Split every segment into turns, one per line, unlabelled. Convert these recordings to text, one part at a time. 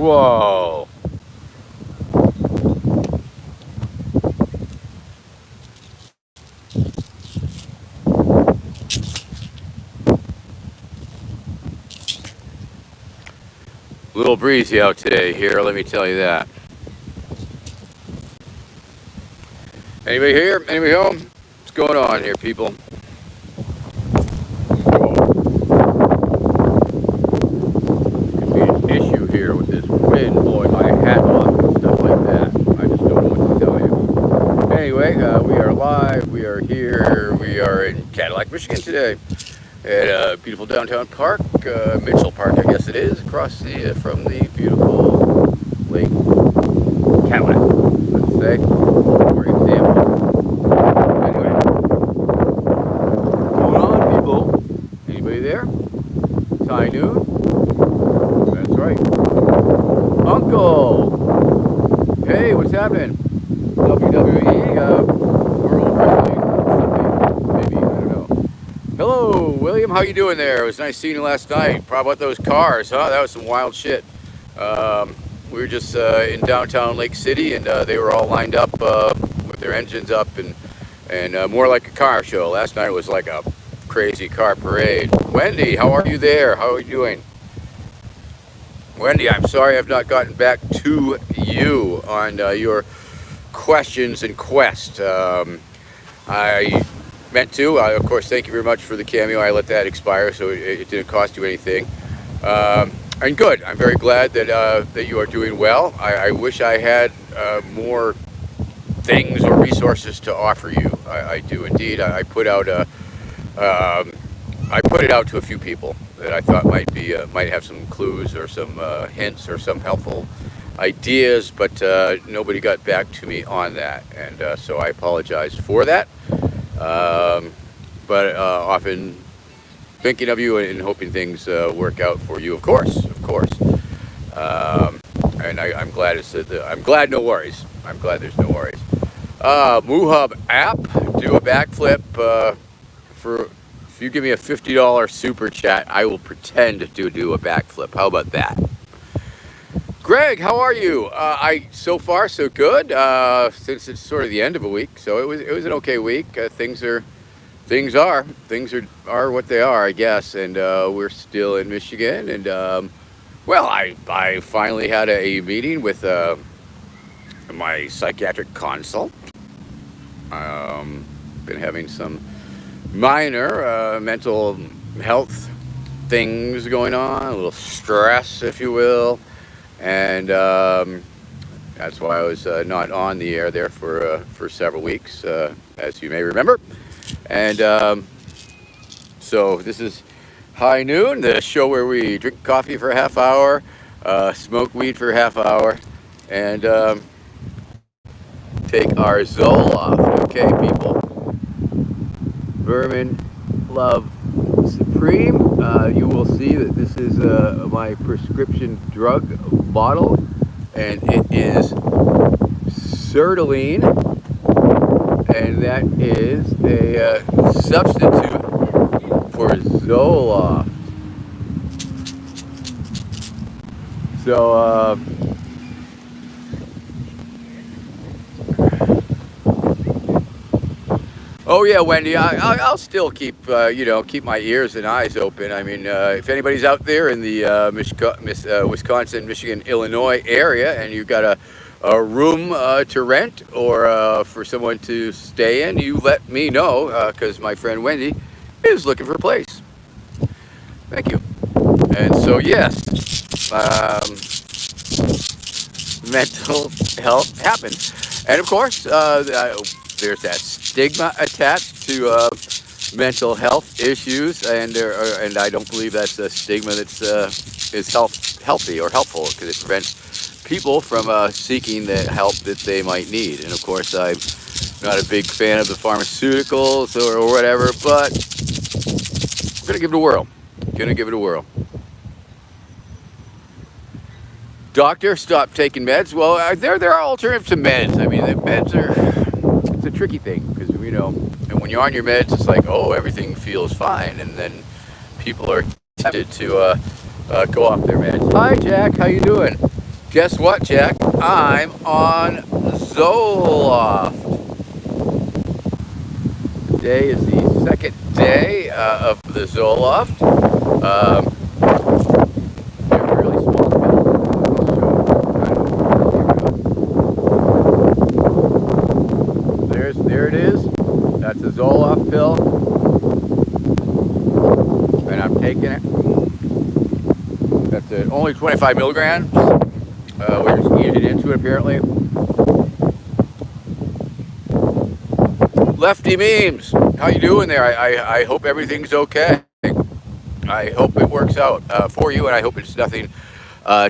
Whoa. A little breezy out today here, let me tell you that. Anybody here? Anybody home? What's going on here, people? Could be an issue here with this wind blowing my hat off and stuff like that. I just don't know what to tell you. Anyway, we are live. We are here. We are in Cadillac, Michigan today. At a beautiful downtown park, Mitchell Park, I guess it is, across the from the beautiful Lake Cadillac, let's say, for example. Anyway, what's going on, people? Anybody there? It's high noon. That's right. Uncle! Hey, what's happening? WWE, World Wrestling, maybe, I don't know. Hello, William. How you doing there? It was nice seeing you last night. Probably about those cars, huh? That was some wild shit. We were just in downtown Lake City, and they were all lined up with their engines up, and more like a car show. Last night was like a crazy car parade. Wendy, how are you there? How are you doing? Wendy, I'm sorry I've not gotten back to you on your questions and quest. I meant to. Of course, thank you very much for the cameo. I let that expire, so it didn't cost you anything. And good. I'm very glad that that you are doing well. I wish I had more things or resources to offer you. I do indeed. I put out I put it out to a few people that I thought might have some clues or some hints or some helpful ideas, but nobody got back to me on that, and so I apologize for that. But often thinking of you and hoping things work out for you, of course. And I'm glad I'm glad no worries. I'm glad there's no worries. MooHub app, do a backflip for. If you give me a $50 super chat, I will pretend to do a backflip. How about that? Greg, how are you? So far so good. Since it's sort of the end of a week, so it was an okay week. Things are what they are, I guess. And we're still in Michigan. And well, I finally had a meeting with my psychiatric consult. Been having some minor mental health things going on, a little stress, if you will. And that's why I was not on the air there for several weeks, as you may remember. And so this is High Noon, the show where we drink coffee for a half hour, smoke weed for a half hour, and take our Zoloft. Okay, people. Vermin Supreme. You will see that this is my prescription drug bottle, and it is sertraline, and that is a substitute for Zoloft. So oh yeah, Wendy, I'll still keep keep my ears and eyes open. I mean, if anybody's out there in the Wisconsin, Michigan, Illinois area, and you've got a room to rent or for someone to stay in, you let me know, because my friend Wendy is looking for a place. Thank you. And so yes, mental health happens, and of course there's that stigma attached to mental health issues, and I don't believe that's a stigma that's is healthy or helpful, because it prevents people from seeking the help that they might need. And of course, I'm not a big fan of the pharmaceuticals or whatever, but I'm gonna give it a whirl. Doctor, stop taking meds. Well, there are alternatives to meds. I mean, the meds it's a tricky thing, because and when you're on your meds, it's like, oh, everything feels fine, and then people are tempted to go off their meds. Hi, Jack. How you doing? Guess what, Jack? I'm on Zoloft. Today is the second day of the Zoloft. They're really small pills. There it is. That's a Zoloft pill, and I'm taking it. That's it. Only 25 milligrams. We're just eating into it apparently. Lefty Memes, how you doing there? I hope everything's okay. I hope it works out for you, and I hope it's nothing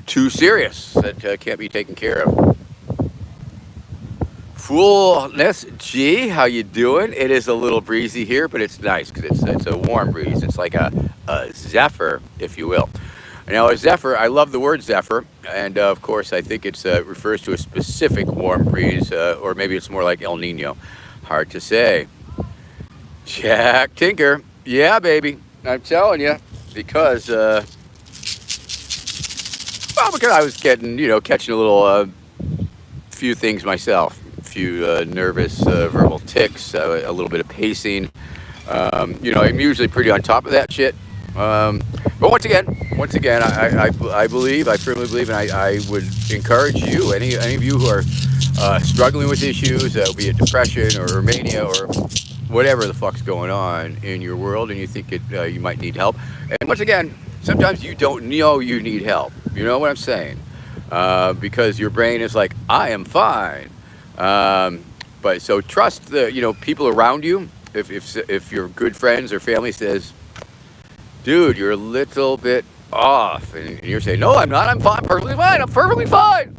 too serious that can't be taken care of. Foolness G, how you doing? It is a little breezy here, but it's nice because it's a warm breeze. It's like a zephyr, if you will. Now, a zephyr, I love the word zephyr, and of course, I think it refers to a specific warm breeze, or maybe it's more like El Nino. Hard to say. Jack Tinker, yeah, baby, I'm telling you, because I was catching a little few things myself, a few nervous verbal tics, a little bit of pacing. I'm usually pretty on top of that shit. But once again, I firmly believe, and I would encourage you, any of you who are struggling with issues, be it depression or mania or whatever the fuck's going on in your world, and you think you might need help. And once again, sometimes you don't know you need help. You know what I'm saying? Because your brain is like, I am fine. But so trust the people around you. If your good friends or family says, dude, you're a little bit off, and you're saying, no, I'm not. I'm fine. Perfectly fine. I'm perfectly fine.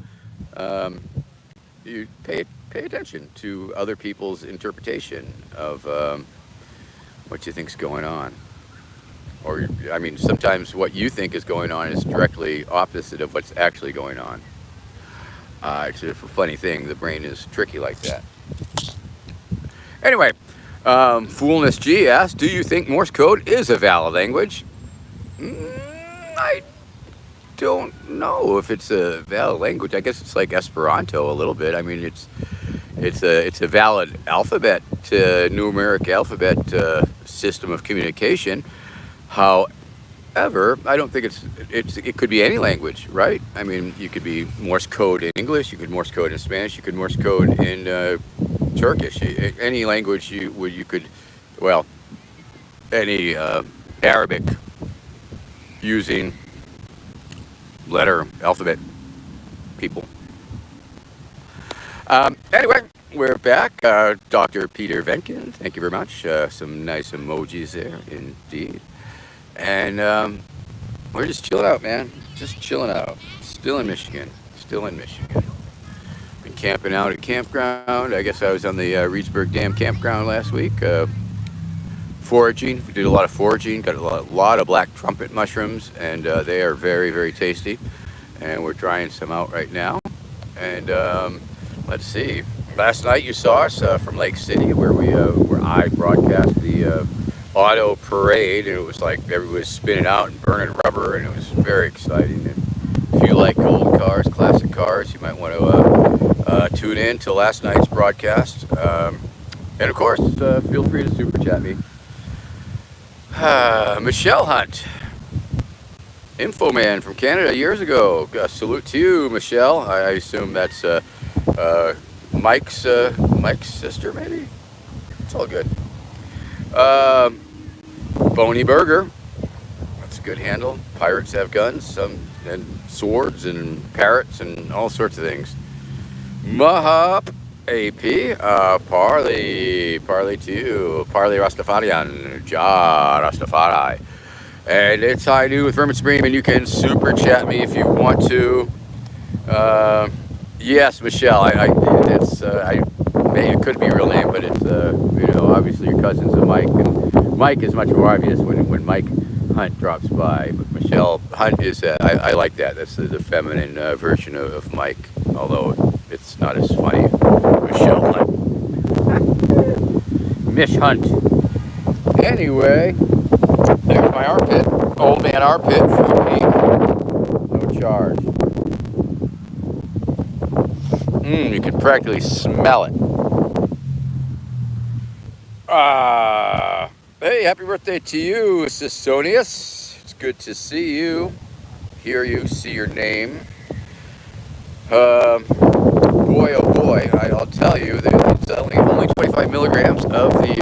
You pay attention to other people's interpretation of what you think's going on. Or, sometimes what you think is going on is directly opposite of what's actually going on. It's a funny thing. The brain is tricky like that. Anyway, Foolness G asks, do you think Morse code is a valid language? I don't know if it's a valid language. I guess it's like Esperanto a little bit. It's a valid alphabet, numeric alphabet system of communication. However, I don't think it could be any language, right? You could be Morse code in English, you could Morse code in Spanish, you could Morse code in Turkish, any language any Arabic using letter alphabet people. Anyway, we're back. Dr. Peter Venkin, thank you very much. Some nice emojis there, indeed. And we're just chilling out, man. Just chilling out. Still in Michigan. Been camping out at campground. I guess I was on the Reedsburg Dam campground last week. Foraging. We did a lot of foraging. Got a lot of black trumpet mushrooms, and they are very, very tasty. And we're trying some out right now. And let's see. Last night you saw us from Lake City, where I broadcast the auto parade, and it was like everybody was spinning out and burning rubber, and it was very exciting. And if you like old cars, classic cars, you might want to tune in to last night's broadcast. And of course, feel free to super chat me. Michelle Hunt, Infoman from Canada years ago. Salute to you, Michelle. I assume that's Mike's sister, maybe. It's all good. Boney Burger. That's a good handle. Pirates have guns, and swords and parrots and all sorts of things. Mahop AP, Parley to you. Parley Rastafarian, Ja Rastafari. And it's High Noon with Vermin Supreme, and you can super chat me if you want to. Yes, Michelle, it could be a real name, but it's, obviously your cousin's a Mike, and Mike is much more obvious when Mike Hunt drops by, but Michelle Hunt is, I like that. That's the feminine version of Mike, although it's not as funny. Michelle Hunt. Mish Hunt. Anyway, there's my armpit. Old man armpit for a week. No charge. You can practically smell it. Hey, happy birthday to you, Sisonius. It's good to see you, hear you, see your name. Boy, oh boy, I'll tell you that it's only 25 milligrams of the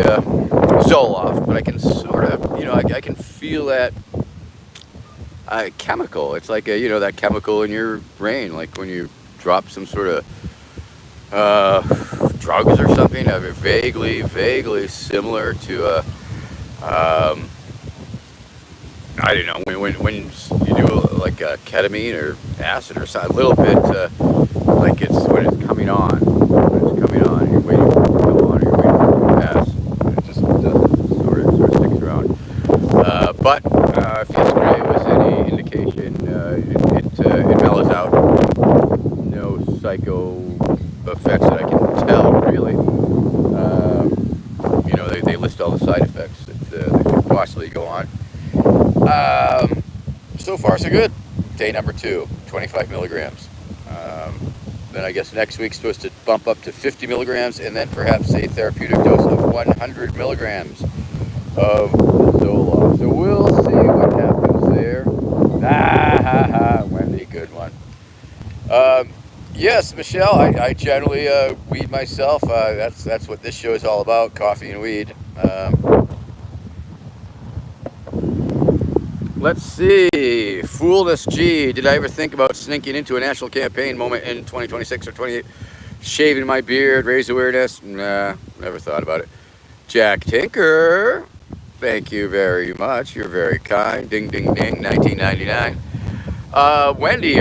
Zoloft, but I can sort of, I can feel that chemical. It's like that chemical in your brain, like when you drop some sort of drugs or something. Vaguely similar to I don't know, when you do like ketamine or acid or something, a little bit like it's when it's coming on. When it's coming on, you're waiting for it to come on, or you're waiting for it to pass. And it just doesn't sort of sticks around. But if yesterday was any indication, it mellows out. No psycho effects that I can tell, really. They list all the side effects that could possibly go on. So far, so good. Day number 2, 25 milligrams. Then I guess next week's supposed to bump up to 50 milligrams, and then perhaps a therapeutic dose of 100 milligrams of Zoloft. So we'll see what happens there. Wendy, good one. Yes, Michelle, I generally weed myself. That's what this show is all about, coffee and weed. Let's see. Foolness G. Did I ever think about sneaking into a national campaign moment in 2026 or 28? Shaving my beard, raise awareness? Nah, never thought about it. Jack Tinker. Thank you very much. You're very kind. Ding, ding, ding. 1999. Wendy,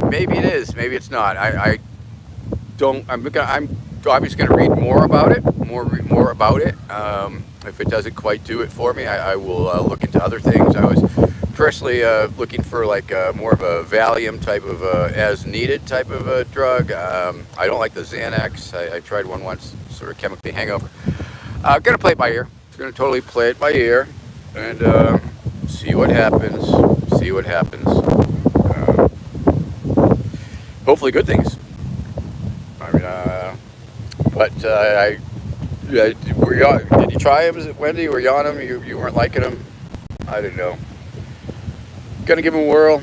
maybe it is. Maybe it's not. I'm obviously going to read more about it. More about it. If it doesn't quite do it for me, I will look into other things. I was personally looking for like more of a Valium type of as needed type of a drug. I don't like the Xanax. I tried one once, sort of chemically hangover. I'm gonna play it by ear. Gonna totally play it by ear and see what happens. See what happens. Hopefully, good things. I mean, but did you try him? Was it Wendy? Were you on him? You weren't liking him? I didn't know. Gonna give him a whirl.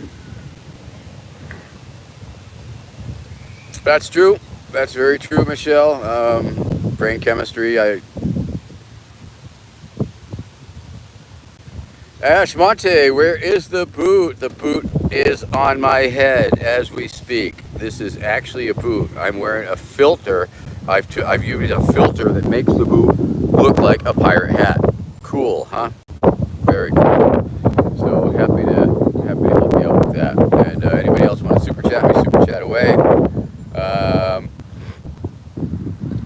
That's true. That's very true, Michelle. Brain chemistry. Ash Monte, where is the boot? The boot is on my head as we speak. This is actually a boot. I'm wearing a filter. I've used a filter that makes the boot look like a pirate hat. Cool, huh? Very cool. So happy to help you out with that. And anybody else want to super chat me? Super chat away.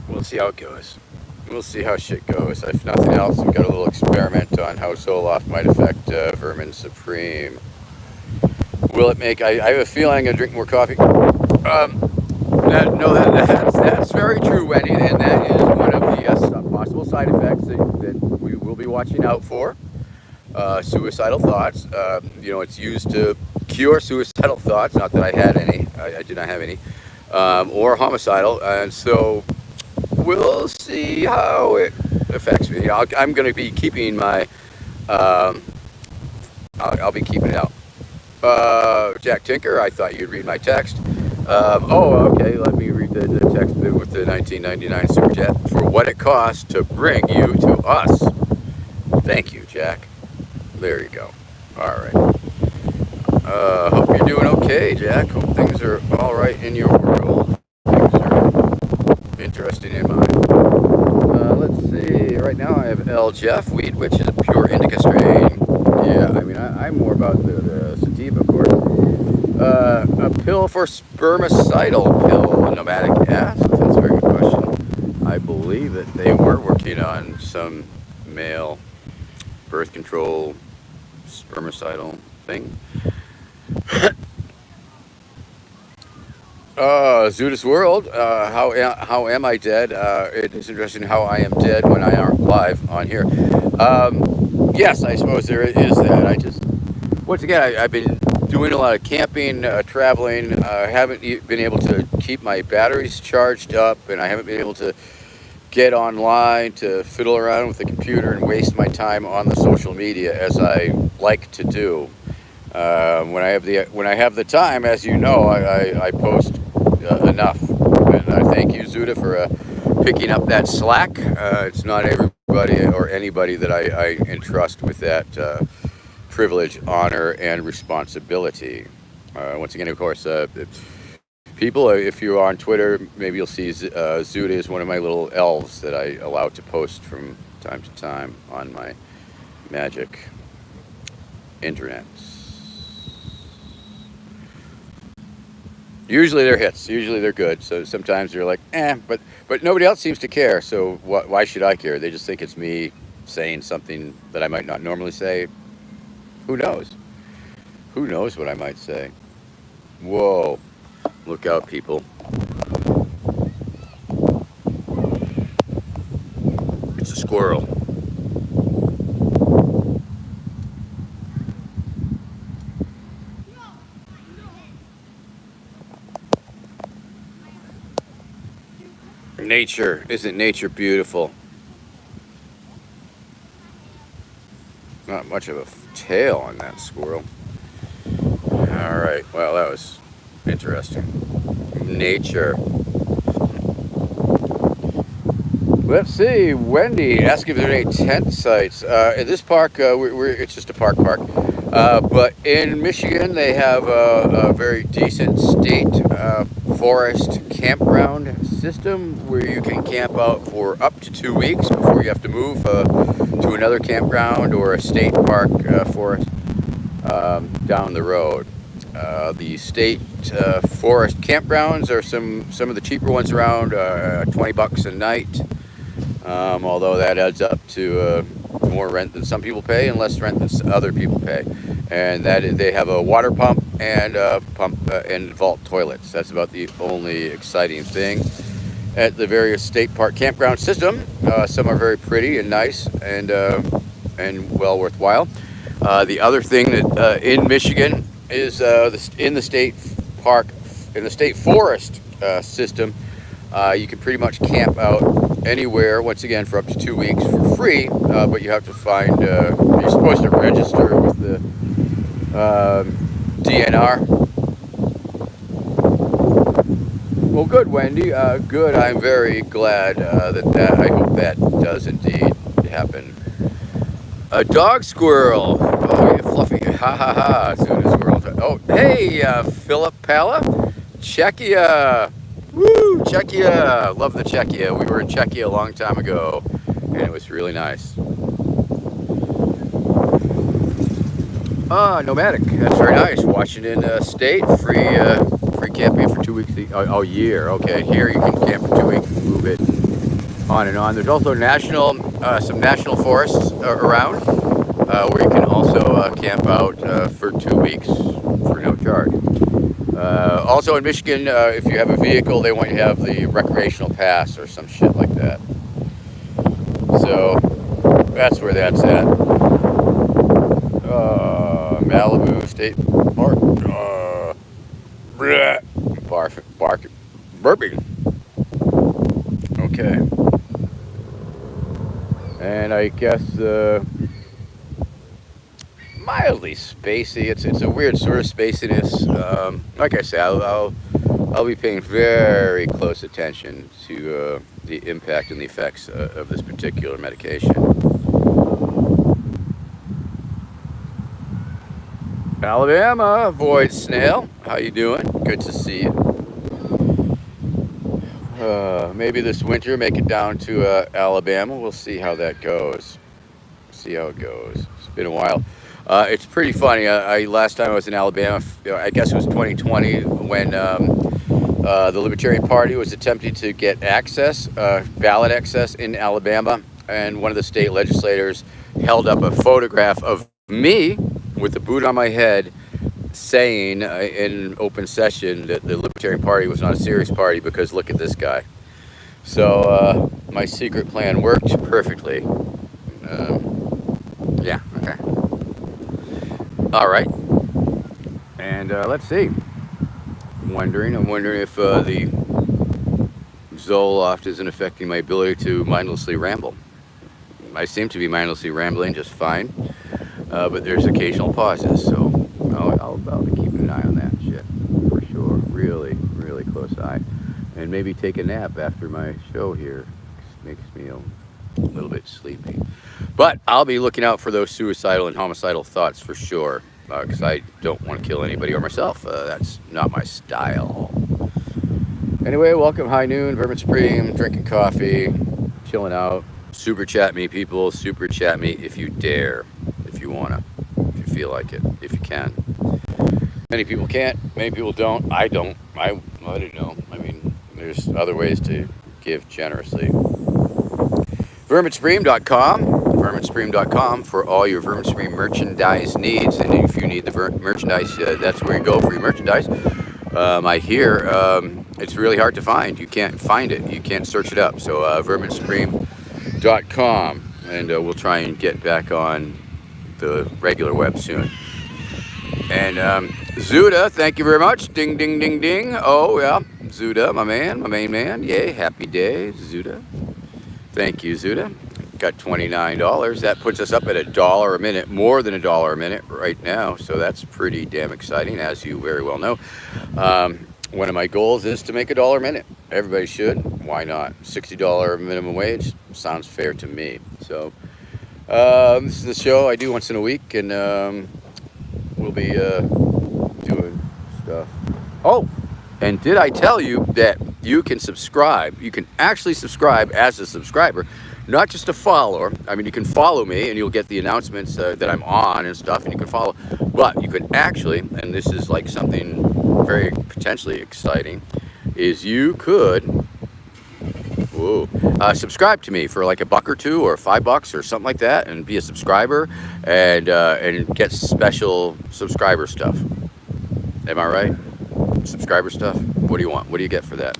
We'll see how it goes. We'll see how shit goes. If nothing else, we've got a little experiment on how Zoloft might affect Vermin Supreme. Will it make? I have a feeling I'm gonna drink more coffee. That's very true, Wendy, and that is one of the possible side effects that we will be watching out for. Suicidal thoughts. It's used to cure suicidal thoughts. Not that I had any. I did not have any. Or homicidal, and so we'll see how it affects me. I'm going to be keeping my. I'll be keeping it out. Jack Tinker, I thought you'd read my text. Okay, let me read the text with the 1999 Super Chat. For what it costs to bring you to us. Thank you, Jack. There you go. All right. Hope you're doing okay, Jack. Hope things are all right in your world. Things are interesting in mine. Let's see. Right now I have L. Jeff weed, which is a pure indica strain. Yeah, I mean, I'm more about the sativa, of course. A pill for spermicidal pill, nomadic acid. That's a very good question. I believe that they were working on some male birth control spermicidal thing. Zudis World, how am I dead? It is interesting how I am dead when I aren't live on here. Yes, I suppose there is that. Once again, I've been doing a lot of camping, traveling. I haven't been able to keep my batteries charged up, and I haven't been able to get online to fiddle around with the computer and waste my time on the social media as I like to do. When I have the time, as you know, I post enough, and I thank you, Zuda, for picking up that slack. It's not everybody or anybody that I entrust with that privilege, honor, and responsibility. Once again, of course, people, if you're on Twitter, maybe you'll see Zuda is one of my little elves that I allow to post from time to time on my magic internet. Usually they're hits. Usually they're good. So sometimes you're like, but nobody else seems to care. So why should I care? They just think it's me saying something that I might not normally say. Who knows? Who knows what I might say? Whoa. Look out, people. It's a squirrel. Nature. Isn't nature beautiful? Not much of a tail on that squirrel. All right. Well, that was interesting. Nature. Let's see. Wendy asked if there are any tent sites. In this park, it's just a park. But in Michigan, they have a very decent state forest campground system where you can camp out for up to 2 weeks before you have to move to another campground or a state park forest down the road. The state forest campgrounds are some of the cheaper ones around, $20 a night. Although that adds up to more rent than some people pay and less rent than other people pay. And they have a water pump and and vault toilets. That's about the only exciting thing at the various state park campground system. Some are very pretty and nice and well worthwhile. The other thing that in Michigan is in the state forest system. You can pretty much camp out anywhere, once again, for up to 2 weeks for free, but you have to find, you're supposed to register with the DNR. Well, good, Wendy. Good. I'm very glad that I hope that does indeed happen. A dog squirrel. Oh, you fluffy. Ha ha ha. Soon as squirrel. Oh, hey, Philip Pala. Czechia. Woo, Czechia. Love the Czechia. We were in Czechia a long time ago, and it was really nice. Nomadic. That's very nice. Washington State, free camping for 2 weeks a year. Okay, here you can camp for 2 weeks and move it on and on. There's also some national forests around where you can also camp out for 2 weeks for no charge. Also in Michigan, if you have a vehicle, they want you to have the recreational pass or some shit like that. So that's where that's at. Malibu State Park. Burping. Okay. And I guess mildly spacey. It's a weird sort of spaciness. Like I say, I'll be paying very close attention to the impact and the effects of this particular medication. Alabama, Void Snail, how you doing? Good to see you. Maybe this winter make it down to Alabama. We'll see how that goes. See how it goes. It's been a while. It's pretty funny. Last time I was in Alabama, I guess it was 2020, when the Libertarian Party was attempting to get ballot access in Alabama, and one of the state legislators held up a photograph of me with the boot on my head, saying in open session that the Libertarian Party was not a serious party because look at this guy. So my secret plan worked perfectly. Yeah, okay. All right. And let's see. I'm wondering if the Zoloft isn't affecting my ability to mindlessly ramble. I seem to be mindlessly rambling just fine, but there's occasional pauses, so I'll be keeping an eye on that shit for sure. Really, really close eye, and maybe take a nap after my show here. It makes me a little bit sleepy, but I'll be looking out for those suicidal and homicidal thoughts for sure, because I don't want to kill anybody or myself. That's not my style. Anyway, welcome, high noon, Vermin Supreme, drinking coffee, chilling out. Super chat me, people. Super chat me if you dare, if you wanna, if you feel like it, if you can. Many people can't, many people don't. I don't. I don't know. I mean, there's other ways to give generously. VerminSupreme.com, VerminSupreme.com for all your Vermin Supreme merchandise needs. And if you need the merchandise, that's where you go for your merchandise. I hear it's really hard to find. You can't find it. You can't search it up. So VerminSupreme.com, and we'll try and get back on the regular web soon. And Zuda, thank you very much. Ding, ding, ding, ding. Oh, yeah. Zuda, my man, my main man. Yay, happy day, Zuda. Thank you, Zuda. Got $29. That puts us up at $1 a minute, more than $1 a minute right now. So that's pretty damn exciting, as you very well know. One of my goals is to make $1 a minute. Everybody should. Why not? $60 minimum wage sounds fair to me. So this is the show I do once in a week, and we'll be doing stuff. Oh, and did I tell you that you can subscribe? You can actually subscribe as a subscriber, not just a follower. I mean, you can follow me and you'll get the announcements that I'm on and stuff, and you can follow. But you can actually, and this is like something very potentially exciting, is you could subscribe to me for like $1 or $2 or $5 or something like that, and be a subscriber and get special subscriber stuff. Am I right? Subscriber stuff. What do you want? What do you get for that?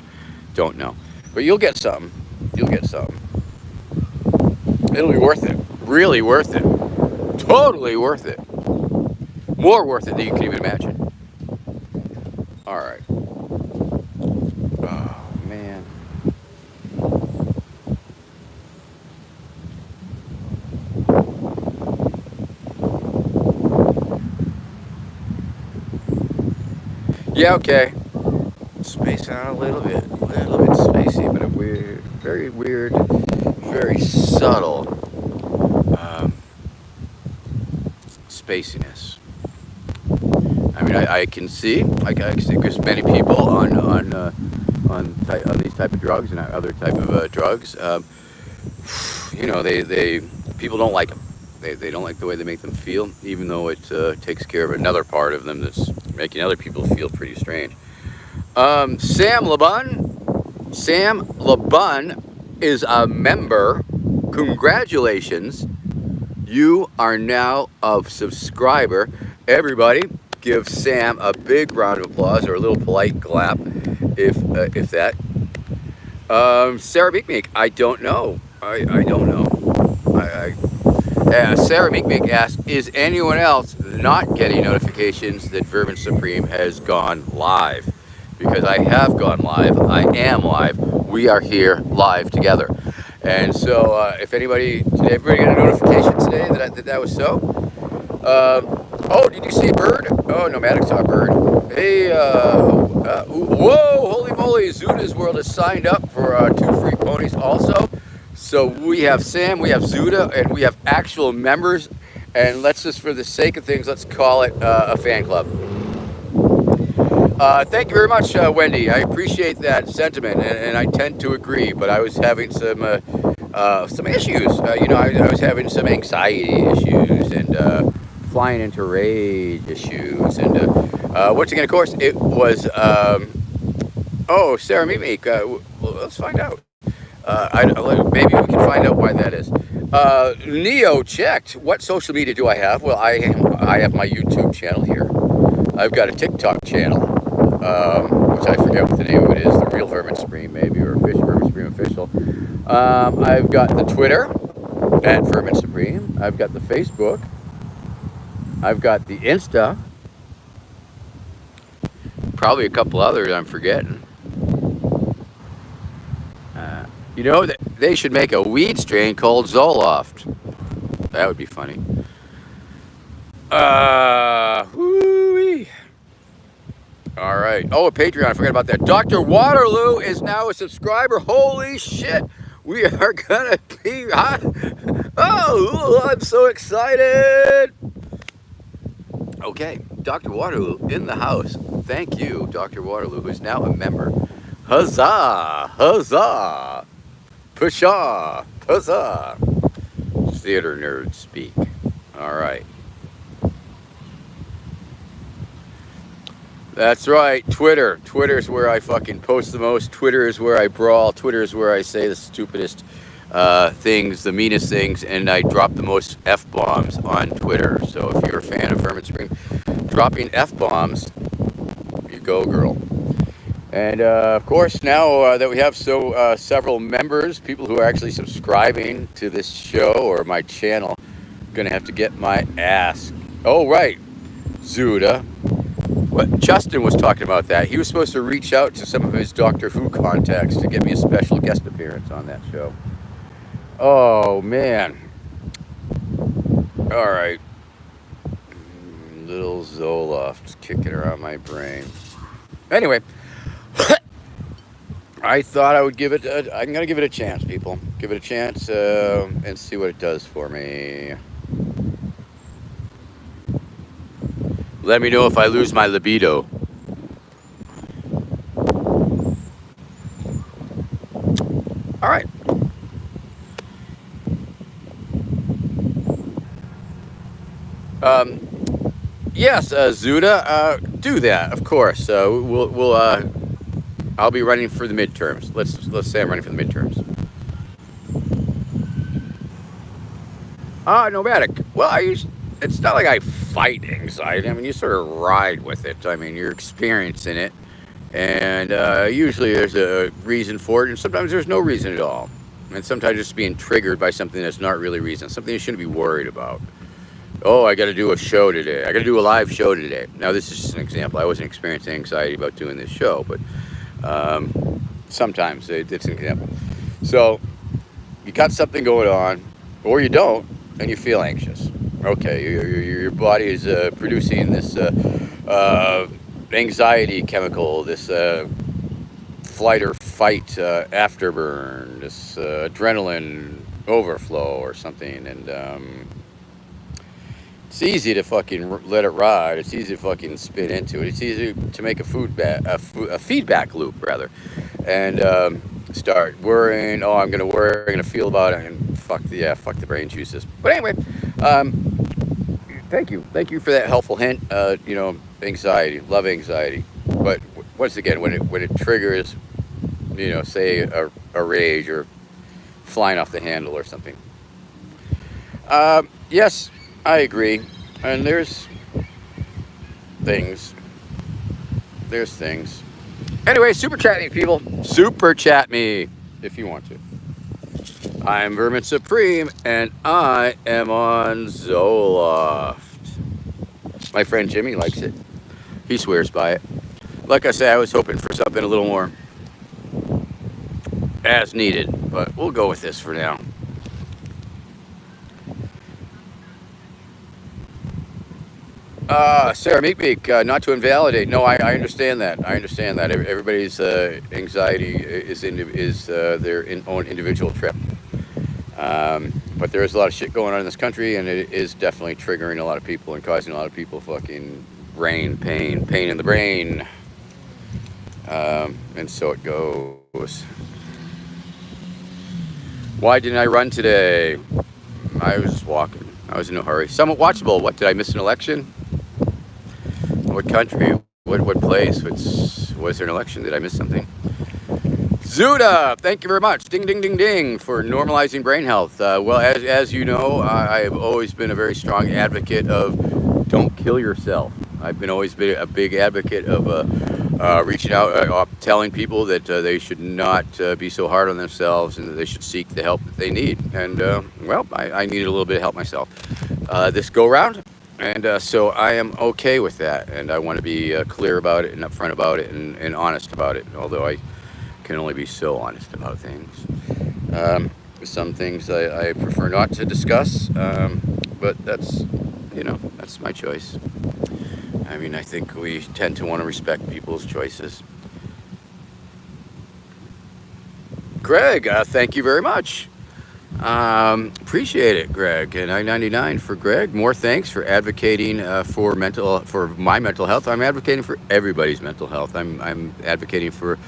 Don't know, but you'll get something. You'll get something. It'll be worth it. Really worth it. Totally worth it. More worth it than you can even imagine. All right. Oh man. Yeah, okay. Space out a little bit spacey, but a weird, very subtle spaciness. I mean, I can see, like I see, there's many people on these type of drugs and other type of drugs. You know, people don't like them. They don't like the way they make them feel, even though it takes care of another part of them that's making other people feel pretty strange. Sam LeBun is a member. Congratulations. You are now a subscriber. Everybody, give Sam a big round of applause or a little polite clap, if that. Sarah Meekmeek, I don't know. I don't know. Sarah Meekmeek asks, is anyone else not getting notifications that Vermin Supreme has gone live? Because I have gone live. I am live. We are here live together. And so if anybody, did everybody get a notification today that was so? Oh, did you see a bird? Oh, Nomadic saw a bird. Hey, whoa, holy moly, Zuda's World has signed up for 2 free ponies also. So we have Sam, we have Zuda, and we have actual members. And let's just, for the sake of things, let's call it a fan club. Thank you very much, Wendy. I appreciate that sentiment, and I tend to agree. But I was having some issues. You know, I was having some anxiety issues and flying into rage issues. And once again, of course, it was. Oh, Sarah Meek. Well, let's find out. Maybe we can find out why that is. Neo checked. What social media do I have? Well, I have my YouTube channel here. I've got a TikTok channel, which I forget what the name of it is. The Real Vermin Supreme, maybe, or Vermin Supreme Official. I've got the Twitter at Vermin Supreme. I've got the Facebook. I've got the Insta. probably a couple others I'm forgetting. You know, they should make a weed strain called Zoloft. That would be funny. Whoo-wee. All right. Oh, a Patreon. I forgot about that. Dr. Waterloo is now a subscriber. Holy shit. We are going to be... Oh, I'm so excited. Okay. Dr. Waterloo in the house. Thank you, Dr. Waterloo, who is now a member. Huzzah! Huzzah! Pshaw! Huzzah! Theater nerds speak. All right. That's right, Twitter. Twitter's where I fucking post the most. Twitter is where I brawl. Twitter is where I say the stupidest things, the meanest things, and I drop the most F-bombs on Twitter. So if you're a fan of Vermin Supreme, dropping F-bombs, you go, girl. And of course, now that we have several members, people who are actually subscribing to this show or my channel, I'm gonna have to get my ass. Oh, right, Zuda. What Justin was talking about that. He was supposed to reach out to some of his Doctor Who contacts to get me a special guest appearance on that show. Oh, man. All right. Little Zoloft kicking around my brain. Anyway, I thought I would give it, I'm going to give it a chance, people. Give it a chance and see what it does for me. Let me know if I lose my libido. All right. Yes, Zuda, do that, of course. I'll be running for the midterms. Let's say I'm running for the midterms. Nomadic. Well, it's not like I fight anxiety. I mean, you sort of ride with it. I mean, you're experiencing it. And usually there's a reason for it, and sometimes there's no reason at all. And sometimes just being triggered by something that's not really reason, something you shouldn't be worried about. Oh, I got to do a show today. I got to do a live show today. Now, this is just an example. I wasn't experiencing anxiety about doing this show, but sometimes it's an example. So you got something going on, or you don't, and you feel anxious. Okay, your body is producing this anxiety chemical, this flight or fight afterburn, this adrenaline overflow or something, and it's easy to fucking let it ride. It's easy to fucking spin into it. It's easy to make a feedback loop, rather, and start worrying. Oh, I'm gonna worry. I'm gonna feel about it, and fuck the brain juices. But anyway, thank you for that helpful hint. Anxiety, love anxiety, but once again, when it triggers, say a rage or flying off the handle or something. Yes. I agree, and there's things. Anyway, super chat me, people. Super chat me if you want to. I'm Vermin Supreme, and I am on Zoloft. My friend Jimmy likes it. He swears by it. Like I say, I was hoping for something a little more as needed, but we'll go with this for now. Sarah Meekbeak, not to invalidate. No, I understand that. Everybody's anxiety is their own individual trip. But there is a lot of shit going on in this country, and it is definitely triggering a lot of people and causing a lot of people fucking pain in the brain. And so it goes. Why didn't I run today? I was just walking. I was in no hurry. Somewhat watchable. What, did I miss an election? What country? What place? Was there an election? Did I miss something? Zuda, thank you very much. Ding, ding, ding, ding for normalizing brain health. Well, as you know, I have always been a very strong advocate of don't kill yourself. I've always been a big advocate of reaching out, telling people that they should not be so hard on themselves and that they should seek the help that they need. And, well, I needed a little bit of help myself. This go round, And so I am okay with that, and I want to be clear about it and upfront about it and honest about it. Although I can only be so honest about things. Um, some things I prefer not to discuss, but that's my choice. I mean, I think we tend to want to respect people's choices. Greg, thank you very much. Appreciate it, Greg. And I-99 for Greg. More thanks for advocating for my mental health. I'm advocating for everybody's mental health. I'm advocating for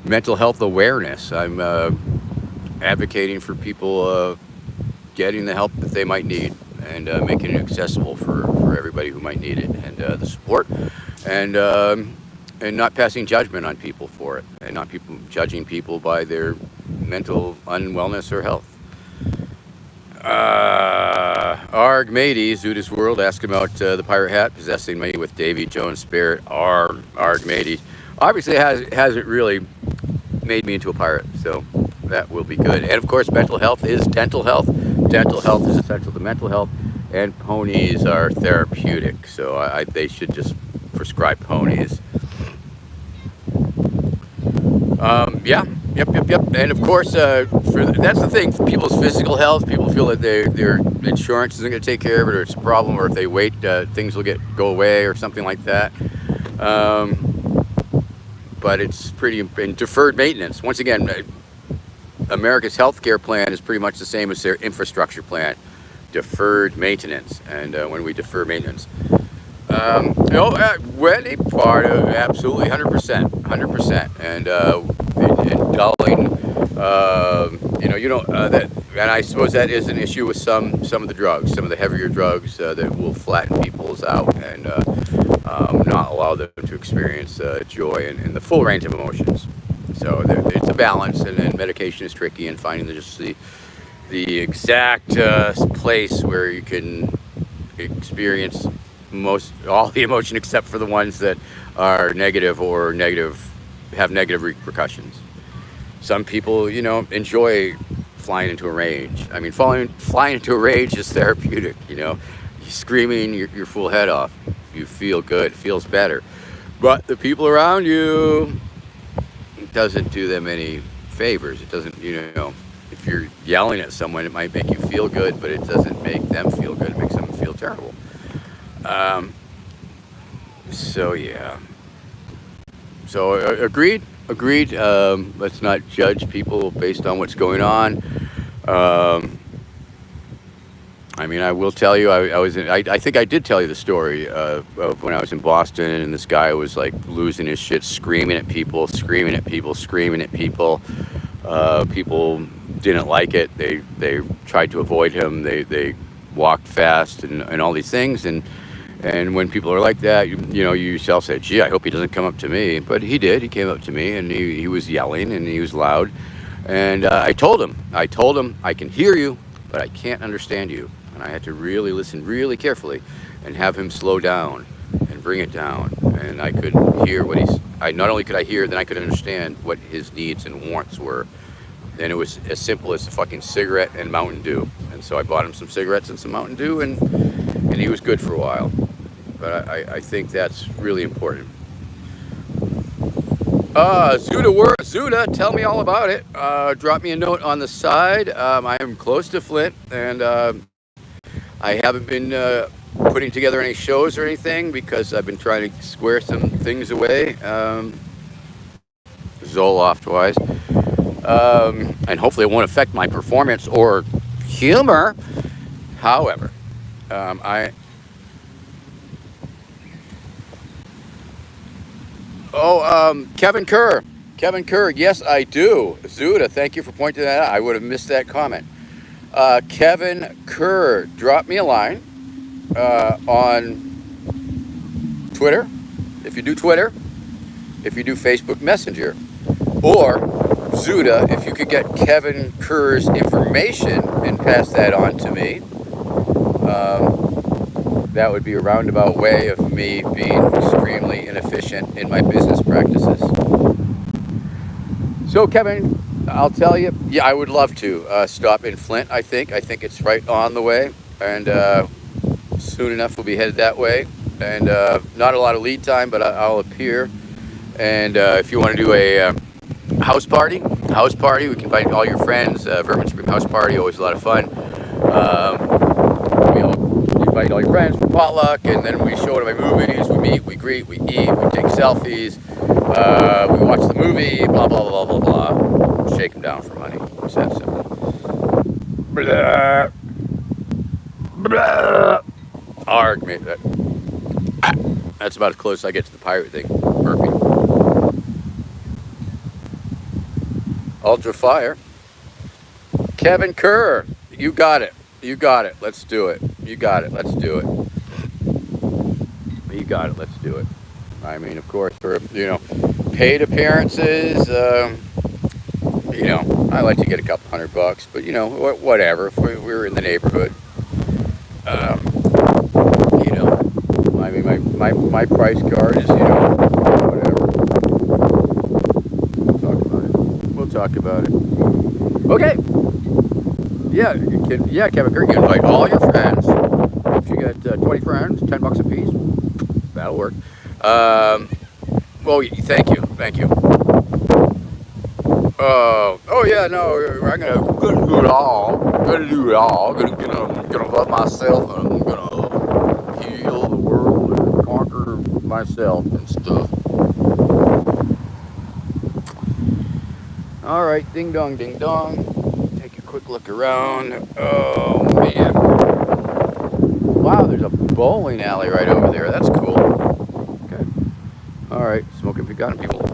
mental health awareness. I'm advocating for people getting the help that they might need and making it accessible for everybody who might need it, and the support, and and not passing judgment on people for it, and not people judging people by their mental unwellness or health. Arg matey, Zuda's World, ask about the pirate hat possessing me with Davy Jones' spirit. Arg matey. Obviously, hasn't really made me into a pirate, so that will be good. And of course, mental health is dental health. Dental health is essential to mental health, and ponies are therapeutic. So they should just prescribe ponies. Yeah, yep. And of course, that's the thing. For people's physical health, people feel that their insurance isn't going to take care of it, or it's a problem, or if they wait, things will go away, or something like that. But it's pretty in deferred maintenance. Once again, America's healthcare plan is pretty much the same as their infrastructure plan, deferred maintenance. And when we defer maintenance, when a part of absolutely 100%, and dulling, that, and I suppose that is an issue with some of the drugs, some of the heavier drugs that will flatten people's out and not allow them to experience joy and the full range of emotions. So it's a balance, and medication is tricky, and finding just the exact place where you can experience most all the emotion except for the ones that are negative or have negative repercussions. Some people, enjoy flying into a rage. I mean, flying into a rage is therapeutic. You're screaming your full head off. You feel good. It feels better. But the people around you, it doesn't do them any favors. It doesn't, if you're yelling at someone, it might make you feel good, but it doesn't make them feel good. It makes them feel terrible. So yeah. So agreed. Let's not judge people based on what's going on. I mean, I will tell you, I think I did tell you the story of when I was in Boston, and this guy was like losing his shit, screaming at people. People didn't like it. They tried to avoid him. They walked fast and all these things. And when people are like that, you yourself say, gee, I hope he doesn't come up to me. But he did. He came up to me, and he was yelling, and he was loud. And I told him, I can hear you, but I can't understand you. And I had to really listen really carefully and have him slow down and bring it down. And I could hear not only could I hear, then I could understand what his needs and wants were. And it was as simple as a fucking cigarette and Mountain Dew. And so I bought him some cigarettes and some Mountain Dew, and he was good for a while. But I think that's really important. Zuda, tell me all about it. Drop me a note on the side. I am close to Flint, and I haven't been putting together any shows or anything because I've been trying to square some things away, Zoloft-wise. And hopefully it won't affect my performance or humor. However, Kevin Kerr, yes, I do. Zuda, thank you for pointing that out. I would have missed that comment. Kevin Kerr, drop me a line on Twitter, if you do Twitter, if you do Facebook Messenger, or Zuda, if you could get Kevin Kerr's information and pass that on to me. That would be a roundabout way of me being extremely inefficient in my business practices. So, Kevin, I'll tell you, yeah, I would love to stop in Flint, I think. I think it's right on the way. And soon enough we'll be headed that way, and not a lot of lead time, but I'll appear. And if you want to do a house party, we can invite all your friends. Vermin Supreme house party, always a lot of fun. You invite all your friends for potluck, and then we show them my movies. We meet, we greet, we eat, we take selfies, we watch the movie, blah blah blah blah blah. Shake them down for money. It's that simple. Blah. Blah. Arg, mate. That's about as close as I get to the pirate thing. Burping. Ultra Fire. Kevin Kerr. You got it. You got it. Let's do it. You got it. Let's do it. You got it. Let's do it. I mean, of course, for, paid appearances, I like to get a couple $100, but, whatever. If we're in the neighborhood. I mean, my price card is, whatever. We'll talk about it. Okay. Yeah, Kevin Kerr, you invite all your friends. If you got 20 friends, $10 a piece, that'll work. Well, thank you. Oh yeah, no, I'm gonna do it all. Gonna love myself, and I'm gonna heal the world and conquer myself and stuff. All right, ding dong, ding dong. Take a quick look around. Oh man! Wow, there's a bowling alley right over there. That's cool. Okay. All right, smoking forgotten people.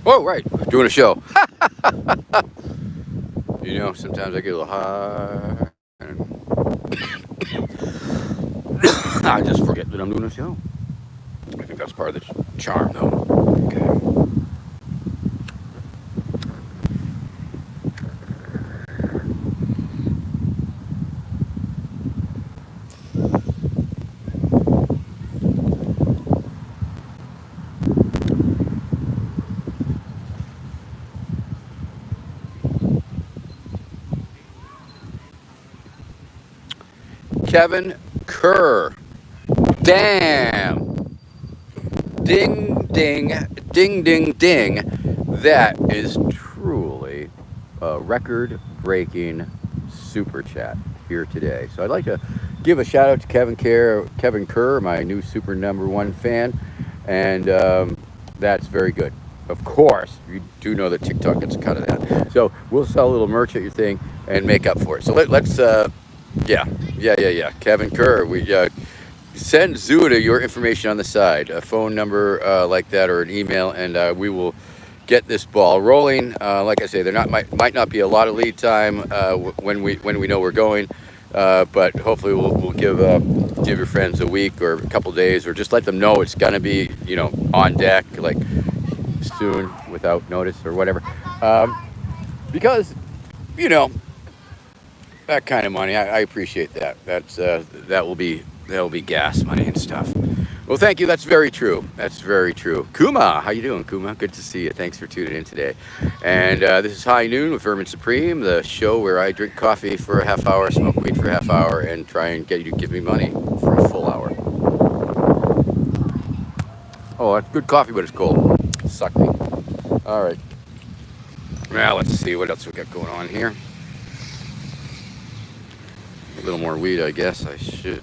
Oh, right, doing a show. Sometimes I get a little high. I just forget that I'm doing a show. I think that's part of the charm, though. Okay. Kevin Kerr. Damn. Ding, ding, ding, ding, ding. That is truly a record-breaking super chat here today. So I'd like to give a shout out to Kevin Kerr, my new super #1 fan, and that's very good. Of course, you do know that TikTok gets a cut of that. So we'll sell a little merch at your thing and make up for it. So let's. Yeah. Kevin Kerr, we send Zuda your information on the side, a phone number like that, or an email, and we will get this ball rolling. Like I say, there might not be a lot of lead time when we know we're going, but hopefully we'll give your friends a week or a couple days, or just let them know it's gonna be on deck like soon without notice or whatever, because that kind of money, I appreciate that. That'll be gas money and stuff. Well, thank you. That's very true. Kuma, how you doing, Kuma? Good to see you. Thanks for tuning in today. And this is High Noon with Vermin Supreme, the show where I drink coffee for a half hour, smoke weed for a half hour, and try and get you to give me money for a full hour. Oh, that's good coffee, but it's cold. Suck me. All right. Now let's see what else we got going on here. A little more weed, I guess. I should.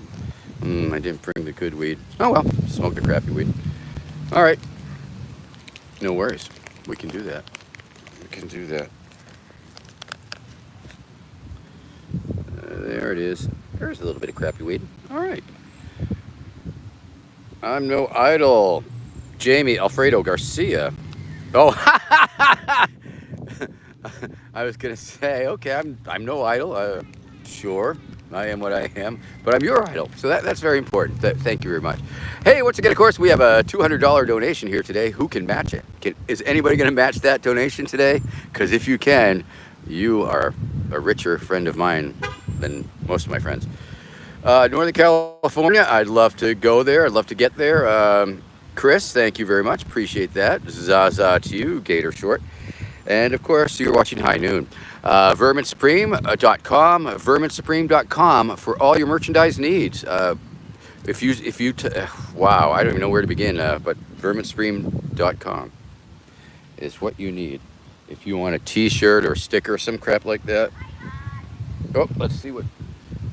I didn't bring the good weed. Oh well, smoke the crappy weed. All right. No worries. We can do that. There it is. There's a little bit of crappy weed. All right. I'm no idol. Jamie Alfredo Garcia. Oh, I was gonna say, okay, I'm no idol. Sure. I am what I am, but I'm your idol. So that's very important. Thank you very much. Hey, once again, of course, we have a $200 donation here today. Who can match it? Is anybody going to match that donation today? Because if you can, you are a richer friend of mine than most of my friends. Northern California, I'd love to go there. I'd love to get there. Chris, thank you very much. Appreciate that. Zaza to you, Gator Short. And of course, you're watching High Noon. Verminsupreme.com, verminsupreme.com for all your merchandise needs. Wow, I don't even know where to begin, but verminsupreme.com is what you need. If you want a t-shirt or sticker, some crap like that. Oh, let's see what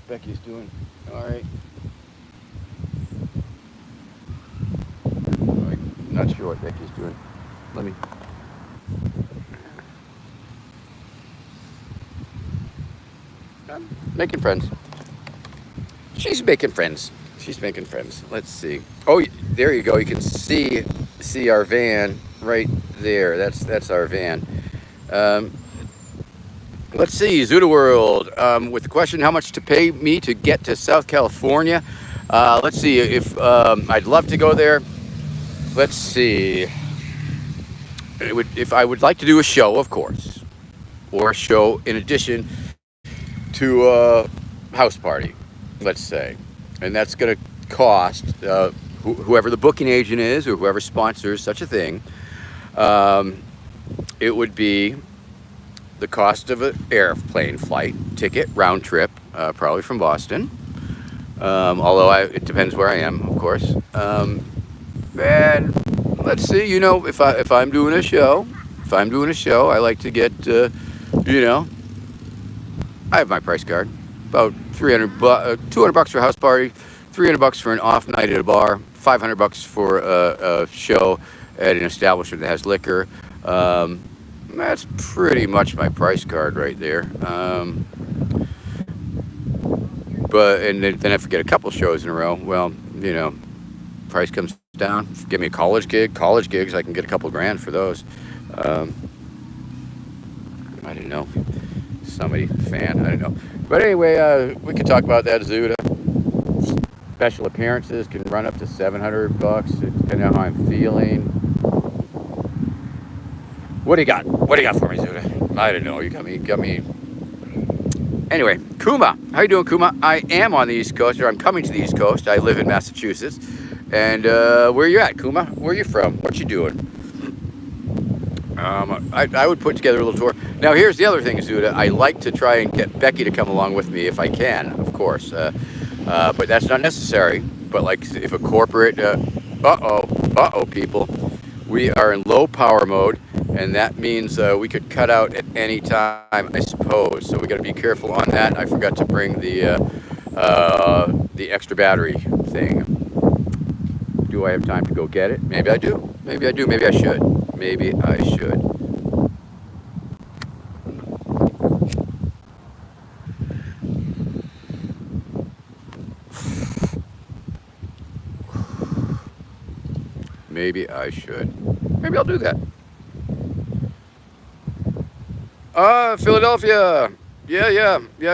Becky's doing. All right. I'm not sure what Becky's doing. Let me. I'm making friends. She's making friends. She's making friends. Let's see. Oh, there you go. You can see our van right there. That's our van. Let's see. Zuda World with the question: how much to pay me to get to South California? Let's see. If I'd love to go there. Let's see. If I would like to do a show, of course, or a show in addition to a house party, let's say, and that's going to cost whoever the booking agent is or whoever sponsors such a thing. It would be the cost of an airplane flight ticket, round trip, probably from Boston. Although it depends where I am, of course. And let's see, if I'm doing a show, I like to get, I have my price card, about $200 for a house party, $300 for an off night at a bar, $500 for a show at an establishment that has liquor. That's pretty much my price card right there. But then if I get a couple shows in a row, well, price comes down. Give me a college gigs, I can get a couple grand for those. I don't know. Somebody fan, I don't know. But anyway, we could talk about that, Zuda. Special appearances can run up to $700, depending on how I'm feeling. What do you got? What do you got for me, Zuda? I don't know. You got me. Anyway, Kuma. How you doing, Kuma? I am on the East Coast, or I'm coming to the East Coast. I live in Massachusetts. And where you at, Kuma? Where you from? What you doing? I would put together a little tour. Now, here's the other thing, Zuda. I like to try and get Becky to come along with me if I can, of course. But that's not necessary. But like if a corporate, people, we are in low power mode, and that means we could cut out at any time, I suppose. So we got to be careful on that. I forgot to bring the extra battery thing. Do I have time to go get it? Maybe I do. Maybe I do. Maybe I should. Maybe I should. Maybe I should. Maybe I'll do that. Philadelphia. Yeah, we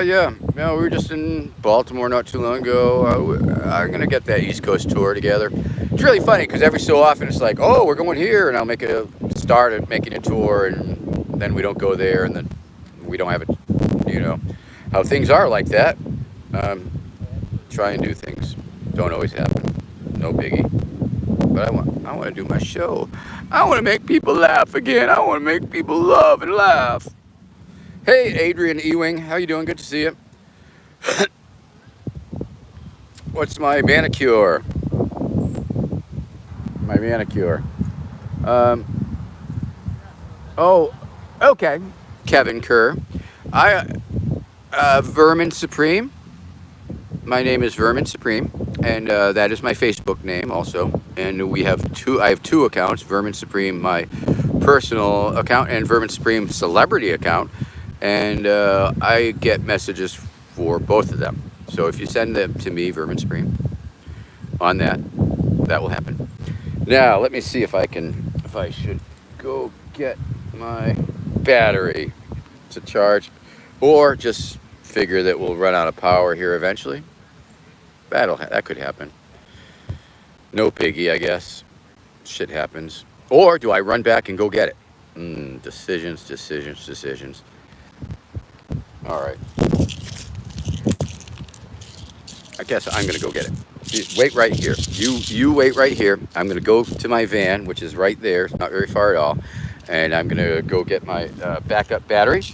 were just in Baltimore not too long ago. I'm going to get that East Coast tour together. It's really funny because every so often it's like, oh, we're going here, and I'll make a start at making a tour, and then we don't go there, and then we don't have it, how things are like that. Try and do things. Don't always happen. No biggie. But I want to do my show. I want to make people laugh again. I want to make people love and laugh. Hey, Adrian Ewing, how you doing? Good to see you. What's my manicure? My manicure. Oh, okay. Kevin Kerr. Vermin Supreme. My name is Vermin Supreme, and that is my Facebook name also. And I have two accounts, Vermin Supreme, my personal account, and Vermin Supreme celebrity account. And I get messages for both of them. So if you send them to me, Vermin Supreme, on that will happen. Now, let me see if I should go get my battery to charge, or just figure that we'll run out of power here eventually. That could happen. No piggy, I guess. Shit happens. Or do I run back and go get it? Decisions. All right. I guess I'm gonna go get it. Wait right here. You wait right here. I'm gonna go to my van, which is right there. It's not very far at all. And I'm gonna go get my backup battery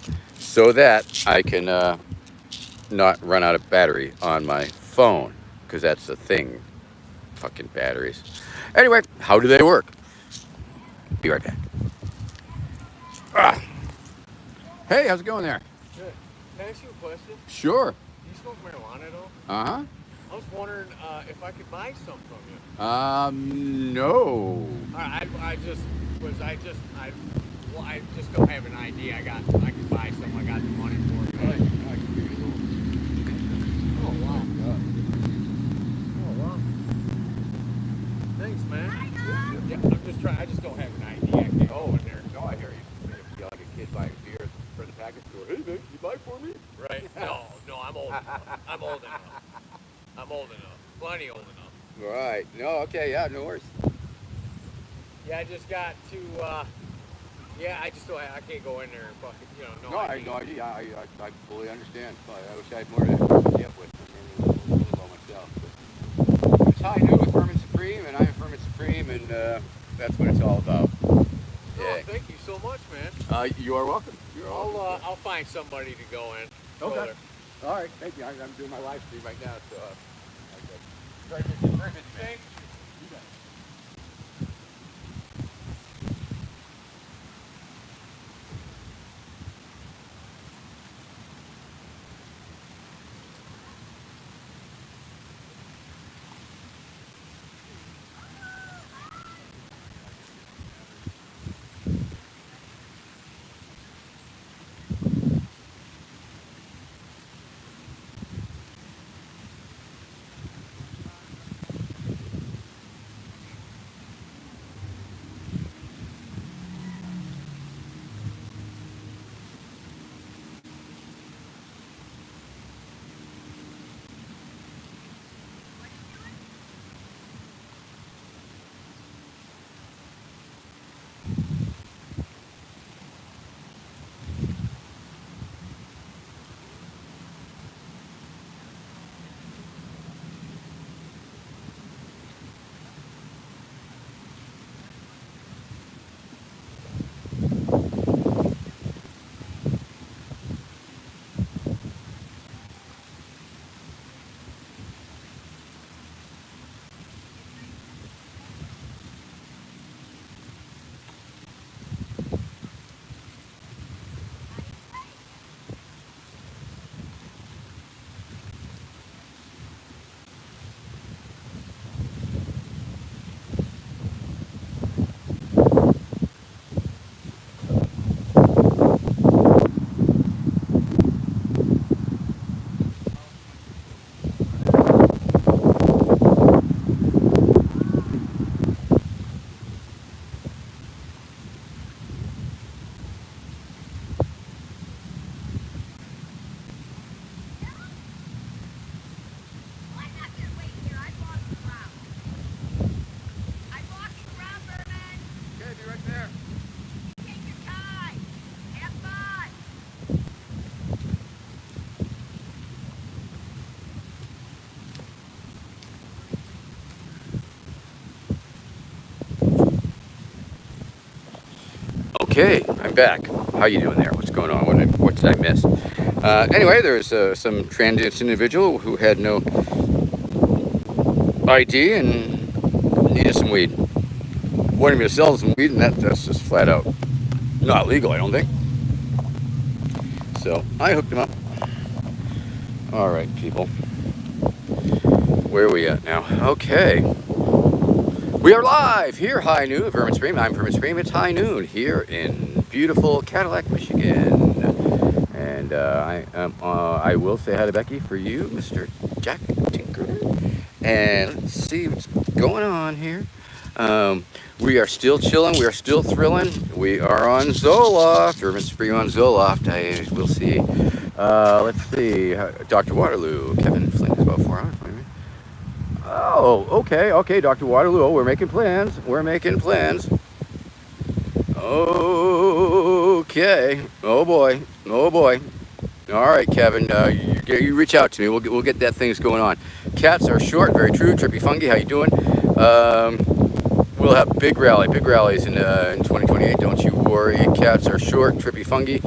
so that I can not run out of battery on my phone, because that's the thing. Fucking batteries. Anyway, how do they work? Be right back. Ah. Hey, how's it going there?
Good. Can I ask you a question?
Sure.
Do you smoke marijuana at all?
Uh-huh.
I was wondering if I could buy some from you.
No.
I just don't have an idea. I could buy some. I got the money for it.
Right. I can give you a little.
Oh wow. Oh wow. Thanks, man. Yeah, I'm just trying. I just don't have an idea. I can't go in there.
No, I hear you. You're like a kid buying beer for the package store. Hey, man, you buy for me?
Right? No, I'm old enough. I'm old enough. Plenty old enough.
Right. No, okay, yeah, no worries.
Yeah, I just got to. I just don't. I can't go in there and fucking.
No, I have no idea. I fully understand. I wish I had more to get with. I mean, all myself. But it's High Noon with Vermin Supreme, and I'm Vermin Supreme, and that's what it's all about.
Yeah. Thank you so much, man.
You are welcome.
I'll find somebody to go in.
Okay. All right. Thank you. I'm doing my live stream right now, so. Very busy, man.
Thanks.
You bet. Okay, I'm back. How you doing there? What's going on? What did I miss? Anyway, there's some transient individual who had no ID and needed some weed. Wanted me to sell some weed, and that's just flat out not legal, I don't think. So I hooked him up. All right, people. Where are we at now? Okay. We are live here, High Noon, Vermin Supreme. I'm Vermin Supreme. It's High Noon here in beautiful Cadillac, Michigan. And I will say hi to Becky for you, Mr. Jack Tinker. And let's see what's going on here. We are still chilling. We are still thrilling. We are on Zoloft. Vermin Supreme on Zoloft. I will see Let's see. Dr. Waterloo. Kevin Flynn is about 4 hours. Oh, okay, Dr. Waterloo. Oh, we're making plans. We're making plans. Okay. Oh boy. Oh boy. All right, Kevin. You reach out to me. We'll get that things going on. Cats are short, very true. Trippy Fungi, how you doing? We'll have big rallies in 2028. Don't you worry. Cats are short, Trippy Fungi.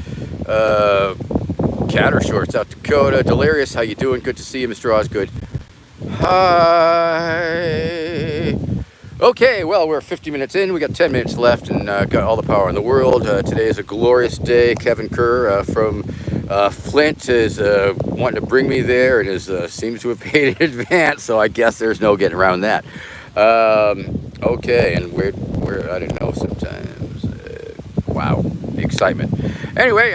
Cat are short, South Dakota. Delirious, how you doing? Good to see you, Mr. Osgood. Hi. Okay, well, we're 50 minutes in. We got 10 minutes left and got all the power in the world. Today is a glorious day. Kevin Kerr from Flint is wanting to bring me there and seems to have paid in advance, so I guess there's no getting around that. Okay, and we're I don't know, sometimes. Wow, the excitement. Anyway,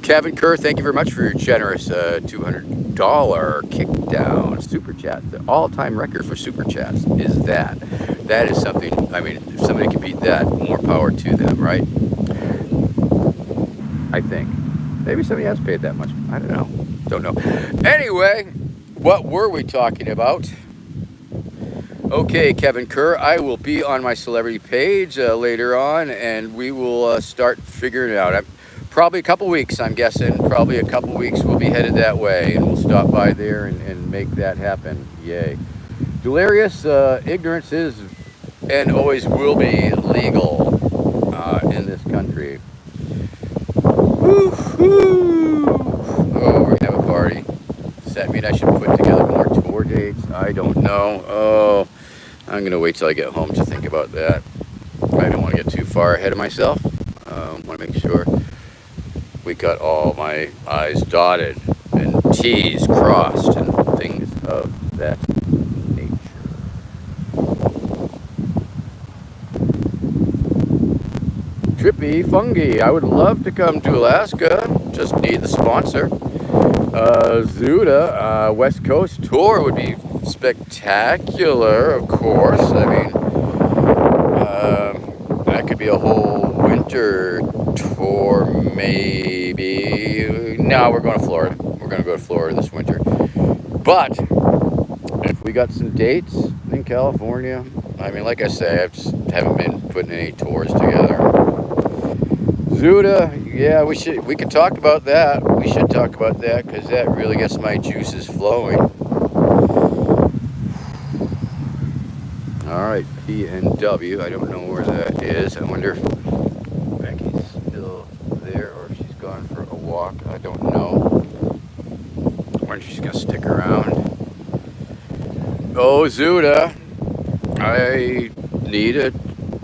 Kevin Kerr, thank you very much for your generous $200 kickdown super chat. The all-time record for super chats is that. That is something. I mean, if somebody can beat that, more power to them, right? I think. Maybe somebody has paid that much. I don't know. Don't know. Anyway, what were we talking about? Okay, Kevin Kerr, I will be on my celebrity page later on, and we will start figuring it out. Probably a couple weeks, I'm guessing. Probably a couple weeks we'll be headed that way, and we'll stop by there and make that happen. Yay. Delirious, ignorance is and always will be legal in this country. Woo-hoo! Oh, we're going to have a party. Does that mean I should put together more tour dates? I don't know. Oh, I'm going to wait till I get home to think about that. I don't want to get too far ahead of myself. I want to make sure we got all my I's dotted and T's crossed and things of that nature. Trippy Fungi, I would love to come to Alaska. Just need the sponsor. Zuda, West Coast tour would be spectacular, of course. I mean, that could be a whole winter tour, maybe. No, we're going to Florida. We're going to go to Florida this winter. But if we got some dates in California, I mean, like I say, I just haven't been putting any tours together. Zuda, yeah, we could talk about that. We should talk about that because that really gets my juices flowing. All right, PNW. I don't know where that is. I wonder if Becky's still there or if she's gone for a walk. I don't know. I wonder if she's gonna stick around. Oh, Zuda, I need a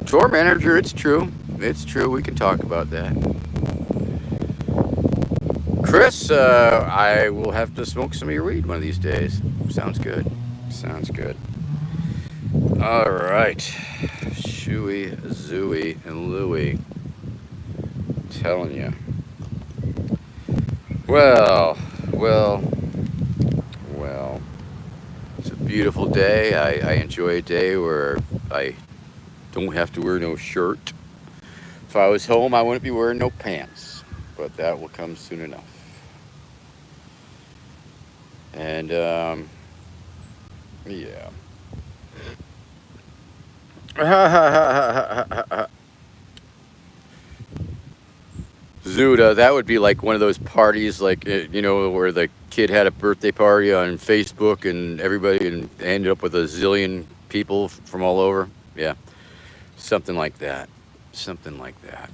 tour manager. It's true. It's true. We can talk about that. Chris, I will have to smoke some of your weed one of these days. Sounds good. Sounds good. All right. Shuey, Zooey, and Louie. Telling you. Well. It's a beautiful day. I enjoy a day where I don't have to wear no shirt. If I was home, I wouldn't be wearing no pants. But that will come soon enough. And, yeah. Zuda, that would be like one of those parties, like, where the kid had a birthday party on Facebook and everybody ended up with a zillion people from all over. Yeah, something like that. Something like that.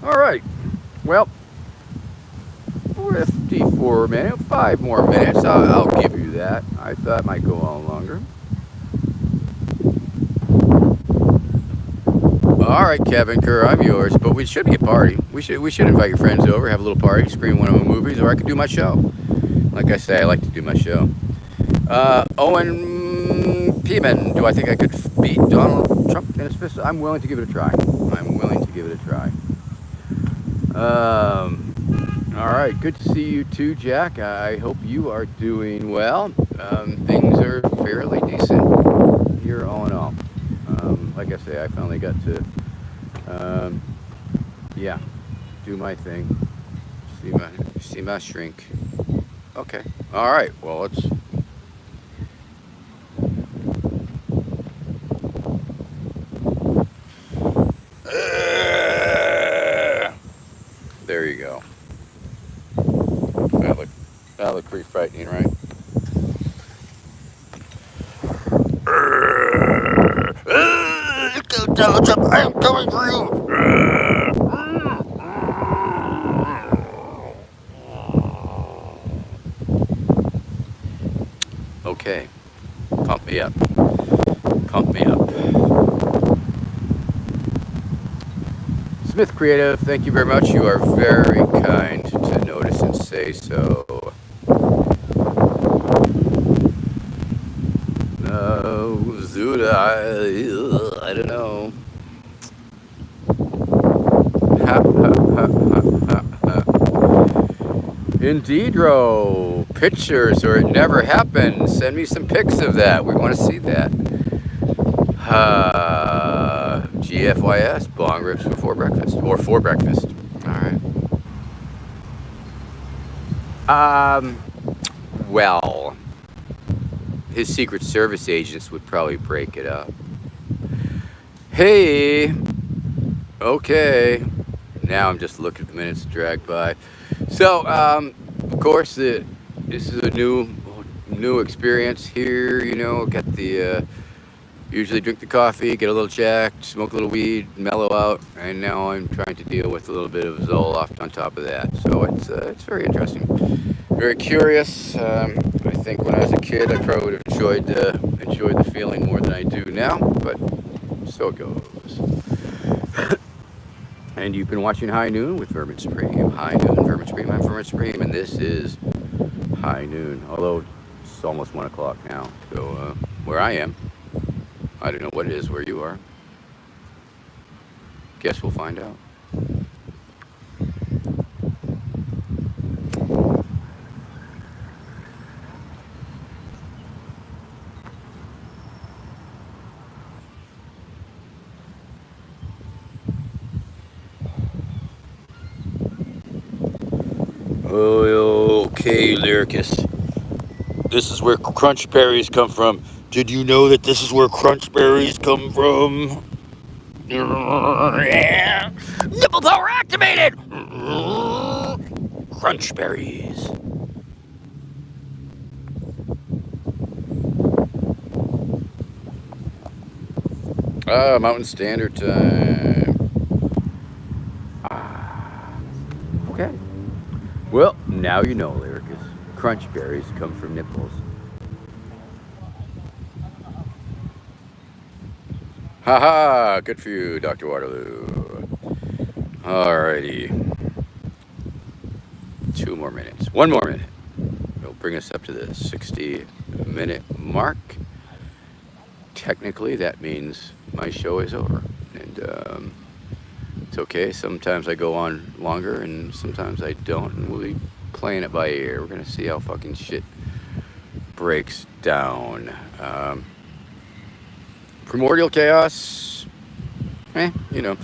All right. Well, 54 minutes, 5 more minutes. I'll give you that. I thought it might go on longer. All right, Kevin Kerr, I'm yours. But we should be a party. We should invite your friends over, have a little party, screen one of the movies, or I could do my show. Like I say, I like to do my show. Owen Peeman, do I think I could beat Donald Trump in his fist? I'm willing to give it a try. I'm willing to give it a try. All right, good to see you too, Jack. I hope you are doing well. Things are fairly decent here, all in all. Like I say, I finally got to, yeah, do my thing. See my shrink. Okay. All right. Well, let's. There you go. That looked pretty frightening, right? Donald Trump, I am coming for you. Okay. Pump me up. Pump me up. Smith Creative, thank you very much. You are very kind to notice and say so. Zuda, I don't know. Indeedro, pictures or it never happened. Send me some pics of that. We want to see that. GFYS, bong rips before breakfast or for breakfast. All right. Well, his Secret Service agents would probably break it up. Hey, okay. Now I'm just looking at the minutes drag by. So, of course, this is a new experience here. You know, got the usually drink the coffee, get a little jacked, smoke a little weed, mellow out, and now I'm trying to deal with a little bit of Zoloft on top of that. So it's very interesting, very curious. I think when I was a kid, I probably would have enjoyed the feeling more than I do now, but so it goes. And you've been watching High Noon with Vermin Supreme. High Noon, Vermin Supreme. I'm Vermin Supreme, and this is High Noon. Although it's almost 1 o'clock now, so where I am, I don't know what it is where you are. Guess we'll find out. Okay, Lyricus. This is where crunch berries come from. Did you know that this is where crunch berries come from? Yeah. Nipple power activated! Crunch berries. Mountain Standard Time. Okay. Well, now you know, Lyricus. Crunch berries come from nipples. Haha, good for you, Dr. Waterloo. Alrighty. 2 more minutes. 1 more minute. It'll bring us up to the 60-minute mark. Technically, that means my show is over. And it's okay. Sometimes I go on longer, and sometimes I don't. And we'll be playing it by ear. We're going to see how fucking shit breaks down. Primordial Chaos, you know.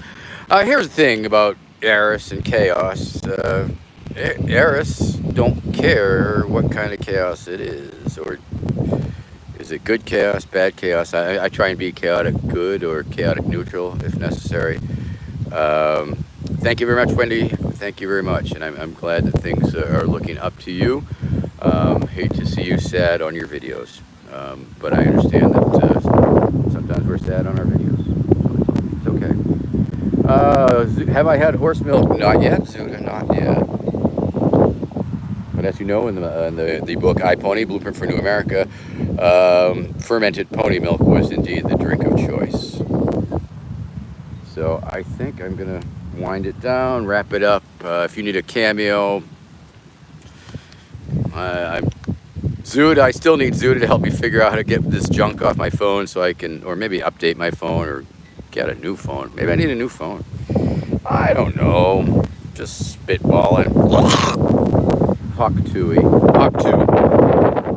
Here's the thing about Eris and Chaos. Eris don't care what kind of chaos it is, or is it good chaos, bad chaos. I try and be chaotic good or chaotic neutral if necessary. Thank you very much, Wendy. Thank you very much, and I'm glad that things are looking up to you. Hate to see you sad on your videos, but I understand that sometimes we're sad on our videos. It's okay. Have I had horse milk? Not yet, Zuda, not yet. But as you know, in the book I, Pony, Blueprint for New America, fermented pony milk was indeed the drink of choice. So I think I'm going to wind it down, wrap it up. If you need a cameo, I'm Zuda, I still need Zuda to help me figure out how to get this junk off my phone so I can, or maybe update my phone or get a new phone. Maybe I need a new phone. I don't know. Just spitballing. Hawk Tui.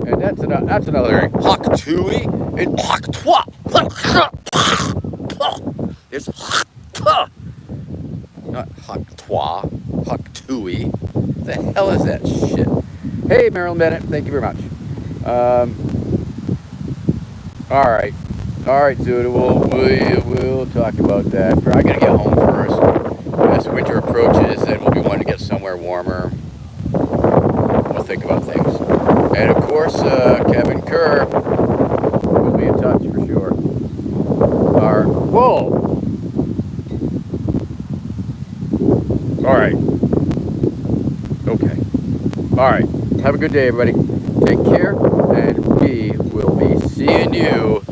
And that's another thing. Hawk Tui and Hawk Twa. It's not Hawk Twa. Hawk Tui. What the hell is that shit? Hey, Marilyn Bennett. Thank you very much. All right, Zuda. We'll talk about that. I gotta get home first. As winter approaches, then we'll be wanting to get somewhere warmer. We'll think about things. And of course, Kevin Kerr will be in touch for sure. Whoa! All right. Okay. All right. Have a good day, everybody. Take care, and we will be seeing you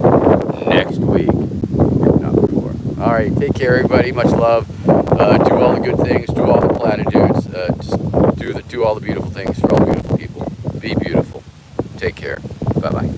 next week, if not before. All right. Take care, everybody. Much love. Do all the good things. Do all the platitudes. Just do all the beautiful things for all the beautiful people. Be beautiful. Take care. Bye-bye.